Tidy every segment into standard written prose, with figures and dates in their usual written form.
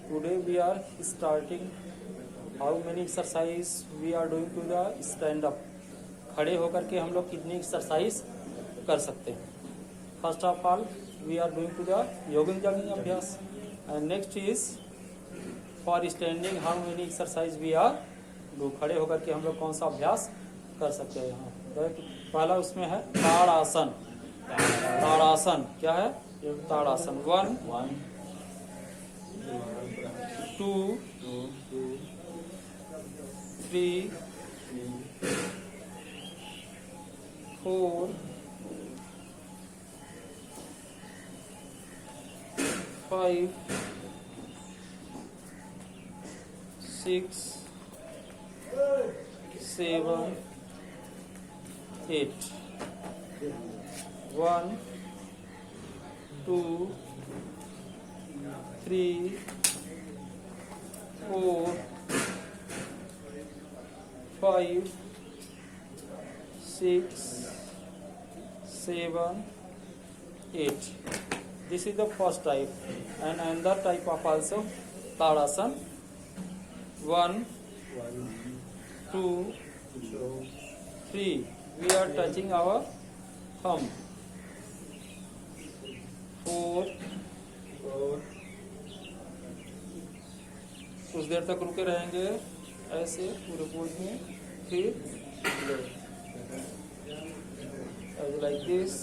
Today we are starting how many exercise we are doing to the stand up. खड़े होकर के हम लोग कितनी एक्सरसाइज कर सकते हैं. First of all we are doing to the योगिंग जॉगिंग अभ्यास and next is for standing how many exercise we are do. खड़े होकर के हम लोग कौन सा अभ्यास कर सकते हैं. यहाँ पहला उसमें है ताड़ासन. ताड़ासन क्या है? ताड़ासन 1 2 3 4 5 6 7 8 1 2 3 4 5 6 7 8. This is the first type and another type of also Tadasan. 1 2 3 we are touching our thumb. 4 कुछ देर तक रुके रहेंगे ऐसे पूरे पोज में. फिर like this,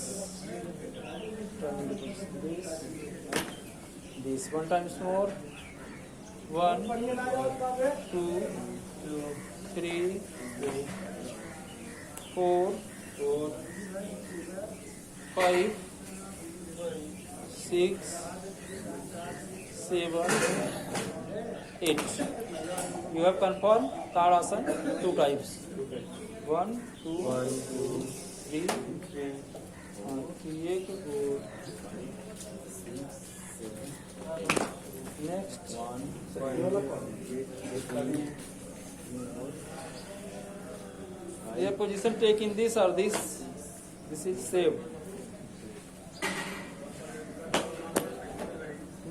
this one times more. 1 2 3 4 5 6 7 8. You have confirmed Tadasan 2 types. 1 2 3 next your position take in this or this is saved.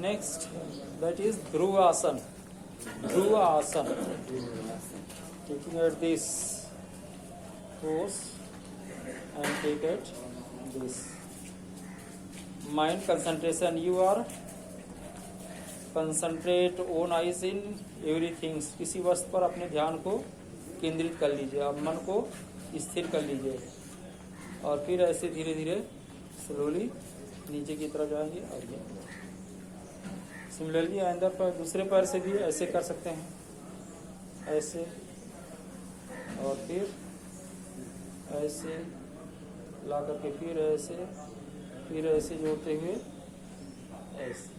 Next that is Dhruvasan. Dhruvasan taking at this pose and take it this. Mind concentration, you are concentrate on eyes in everything. किसी वस्तु पर अपने ध्यान को केंद्रित कर लीजिए. अब मन को स्थिर कर लीजिए और फिर ऐसे धीरे धीरे स्लोली नीचे की तरफ जाएंगे. और सिमिलरली अंदर पर दूसरे पैर से भी ऐसे कर सकते हैं, ऐसे और फिर ऐसे ला करके फिर ऐसे जोड़ते हुए ऐसे.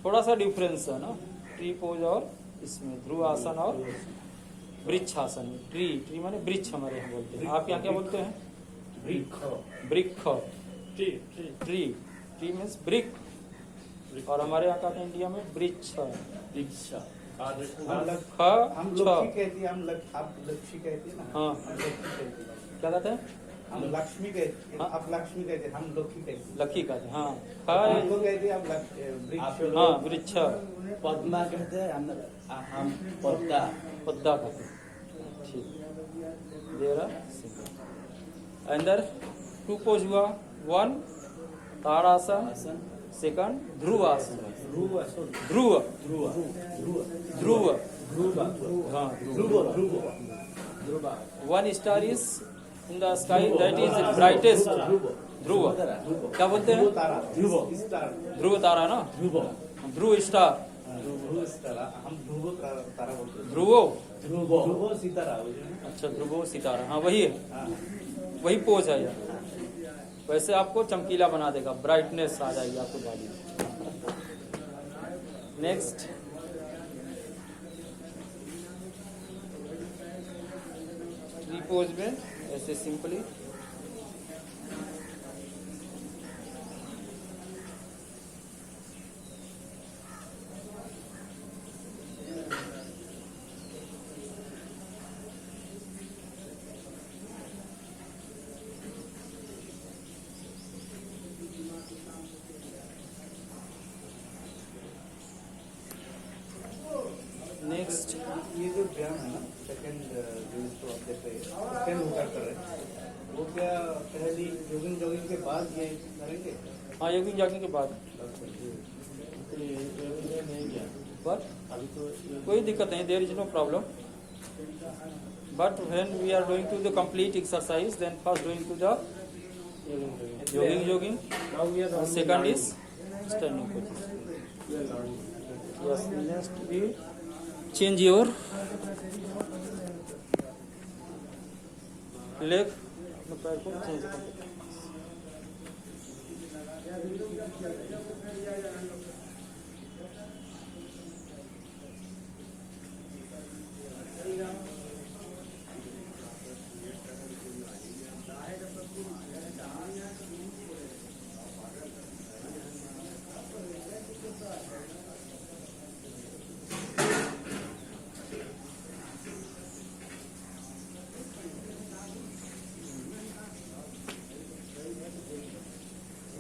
थोड़ा सा डिफरेंस है ना ट्री पोज और इसमें. ध्रुव आसन और वृक्ष आसन. ट्री माने वृक्ष हमारे यहाँ बोलते हैं. आप यहाँ क्या बोलते हैं? वृक्ष. ट्री मीन्स वृक्ष. और हमारे यहाँ कहते हैं इंडिया में वृक्ष. हाँ क्या कहते हैं? हम लक्ष्मी कहते हैं. आप लक्ष्मी कहते हैं, हम लक्ष्मी कहते हैं. लक्की कहते हैं. हाँ हमको कहते हैं आप हाँ वृक्ष. पद्मा कहते हैं, हम पद्दा कहते हैं. ठीक. देरा अंदर 2 पोज हुआ. 1 ताड़ासन, सेकंड ध्रुवासन. ध्रुव हाँ ध्रुव. 1 star is in the sky, that is brightest. ध्रुव क्या बोलते हैं? ध्रुव तारा ना. ध्रुव स्टार. हम ध्रुव तारा बोलते हैं. ध्रुवो सितारा. अच्छा ध्रुवो सितारा. हाँ वही है, वही पोज है यार. वैसे आपको चमकीला बना देगा, ब्राइटनेस आ जाएगी आपको बॉडी में. नेक्स्ट ट्री पोज में ऐसे सिंपली व्यायाम है ना, सेकंड जो आप जैसे स्टैंड होकर कर रहे हैं, वो क्या पहली जॉगिंग के बाद ये करेंगे? हाँ, योगिंग जॉगिंग के बाद। बट अभी तो कोई दिक्कत नहीं, there is no problem. But when we are doing to the complete exercise, then first doing to the jogging, second is standing position. Yes, next we change your leg, अपने पैर को चेंज करते हैं।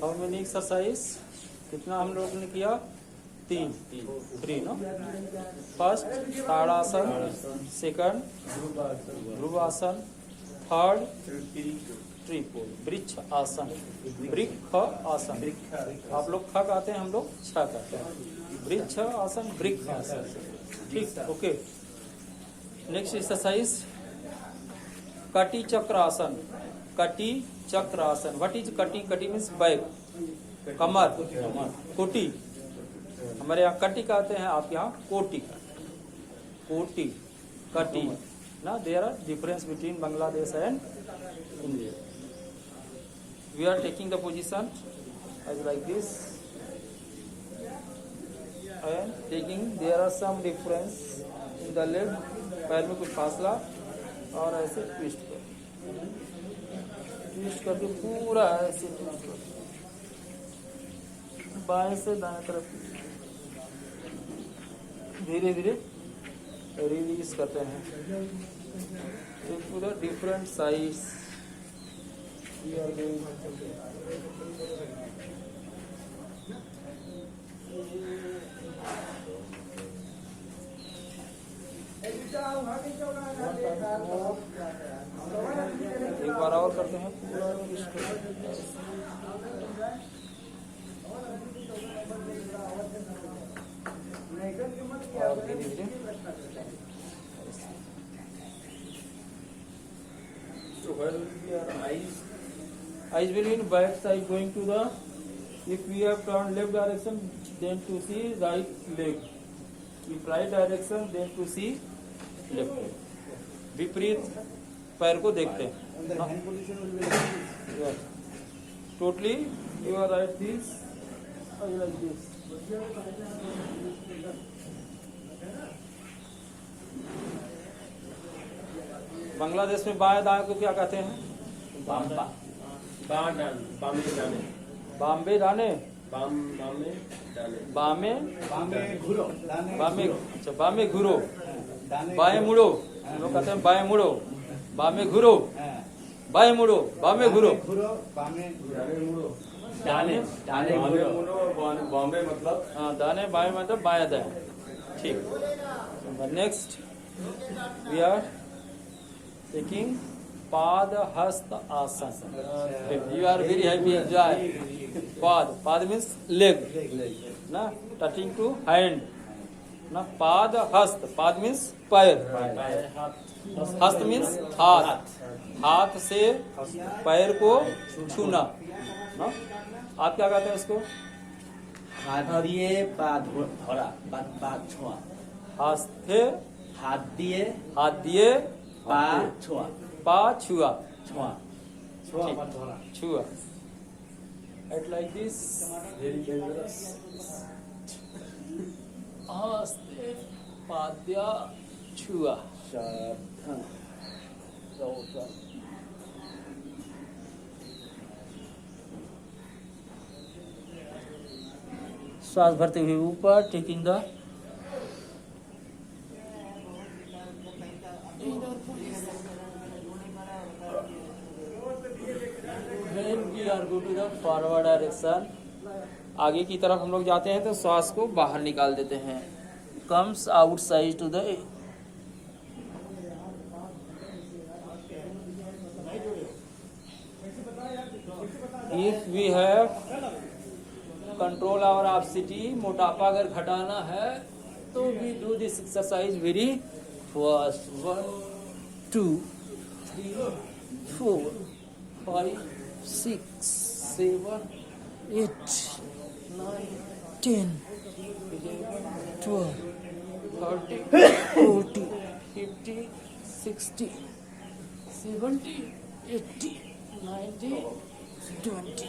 हाउ मेनी एक्सरसाइज, कितना हम लोग ने किया? 3 नो। फर्स्ट ताड़ासन, सेकंड ध्रुवासन, थर्ड ट्रिपोल, वृक्ष आसन, वृक्ष आसन। आप लोग ख कहते हैं, हम लोग छ कहते हैं। वृक्ष आसन, वृक्ष आसन। ठीक, ओके। नेक्स्ट एक्सरसाइज कटी चक्र आसन। कटी चक्र आसन। व्हाट इज कटी? कटी मीन्स बैक, कमर, कोटी। हमारे यहाँ कटी कहते हैं, आप यहाँ कोटी। कोटी, कटी ना, there are difference between Bangladesh and India. We are taking the position as like this and taking, there are some difference in the leg. पैर में कुछ फासला, और ऐसे ट्विस्ट कर, ट्विस्ट करके पूरा ऐसे ट्विस्ट कर, बाएं से दाएं तरफ धीरे धीरे रिलीज करते हैं। तो पूरा different size we are doing. एक बार और करते हैं, पूरा ट्विस्ट करते हैं। और धीरे धीरे eyes will be in back side going to the, if we have turned left direction then to see right leg, if right direction then to see left leg। विपरीत पैर को देखते हैं। Totally you are right this, I like this। Bangladesh में बाएं दाएं को क्या कहते हैं? बाम्बा, बाम्बे डाले, बाम्बे दाने, बामे, घुरो, बामे, अच्छा बामे घुरो, बाएं मुड़ो। हम लोग कहते हैं बाएं मुड़ो, बामे घुरो, बाएं मुड़ो, बामे घुरो, बामे मुड़ो, डाले, डाले घुरो, बॉम्बे मतलब, हाँ दाने बाएं मतलब बाएं दाएं। ठीक। Next we are taking pada hasta asana. You are very happy, enjoy. Pada, pada means leg ना, टचिंग टू हैंड ना। पाद हस्त, पाद मीन्स पैर, हस्त मीन्स हाथ, हाथ से पैर को छूना ना। आप क्या कहते हैं उसको? हाथ दिए पा धरा, पा छुआ, हस्ते, हाथ दिए पा छुआ, पा छुआ, छुआ, छुआ। At like this, very dangerous। हस्ते पाद्या छुआ। श्वास भरते हुए ऊपर, टेकिंग द फॉरवर्ड डायरेक्शन। आगे की तरफ हम लोग जाते हैं तो श्वास को बाहर निकाल देते हैं। Comes outside to the if we have control our obesity, मोटापा अगर घटाना है तो we do this exercise very fast. 1 2 3 4 5 6 7 8 9 10 11 12 13 14 15 16 17 18 19 20.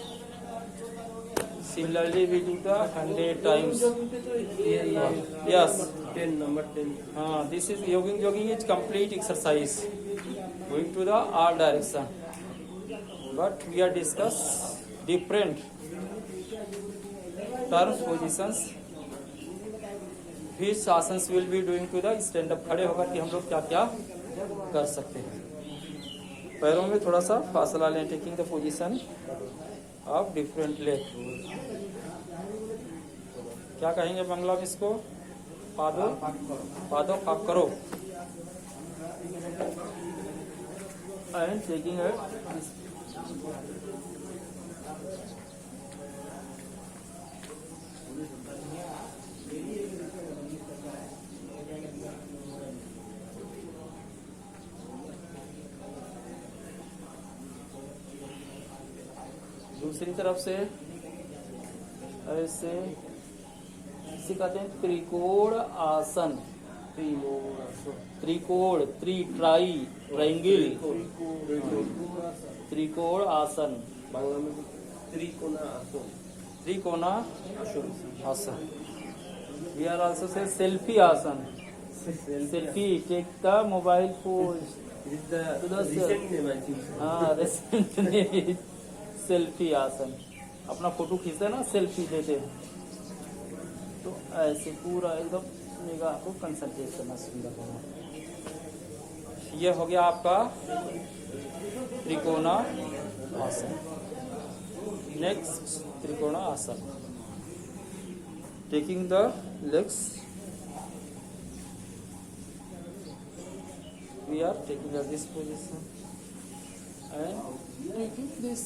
Similarly, we do the 100 times. Yes. 10 number 10. This is jogging. Jogging is complete exercise, going to the all direction. But we are discuss different terms, positions. Which asanas will be doing to the stand up. खड़े होकर के हम लोग क्या क्या कर सकते हैं. पैरों में थोड़ा सा फासला लें. Taking the position of different leg. क्या कहेंगे बांग्ला में इसको? पादो पादो फाक करो. एंड टेकिंग दूसरी तरफ से ऐसे इसे कहते हैं त्रिकोण आसन. त्रिकोण ट्राई ट्रायंगल त्रिकोण asana. Trikona asana. We are also say selfie asana. Selfie take the mobile phone. Recent name selfie asana. अपना फोटो खींचते ना, सेल्फी देते तो ऐसे पूरा एकदम निगाह को कंसंट्रेट करना सुंदर होना. ये हो गया आपका त्रिकोणा आसन. Next trikona asana. Taking the legs, we are taking this position and taking this.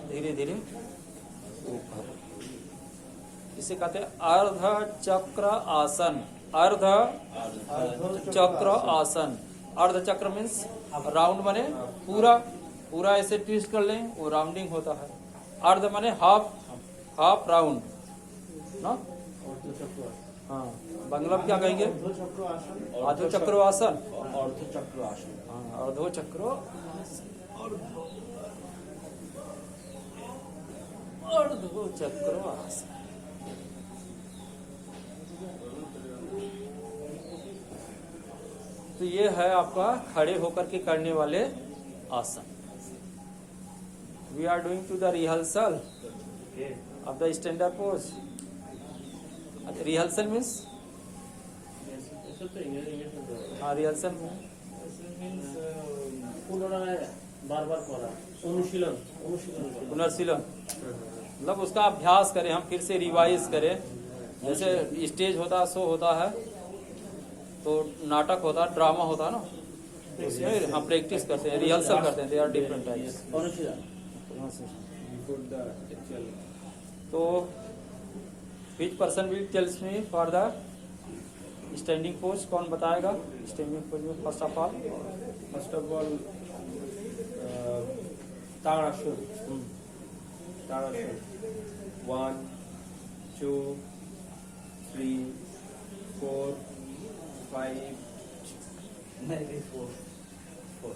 धीरे धीरे ऊपर. इसे कहते हैं अर्ध चक्र आसन. अर्ध चक्र आसन. अर्ध चक्र मीन्स राउंड बने पूरा पूरा ऐसे ट्विस्ट कर लें, वो राउंडिंग होता है. अर्ध बने हाफ राउंड ना. हाँ, बांग्ला में क्या कहेंगे? अर्धो चक्र आसन. अर्धो चक्र अर्धो चक्र आसन. तो ये है आपका खड़े होकर के करने वाले आसन. We are doing to the rehearsal of the stand up pose. Rehearsal means rehearsal बार-बार करा. अनुशीलन. पुनर्शीलन मतलब उसका अभ्यास करें हम, फिर से रिवाइज करें. जैसे स्टेज होता है, शो होता है, तो नाटक होता है, ड्रामा होता है ना, उसमें हम प्रैक्टिस करते हैं, रिहर्सल करते हैं. They are different types. तो which person will tells me for the standing pose. कौन बताएगा स्टैंडिंग पोज में? First of all tadasana. 1 2 3 4 5 4.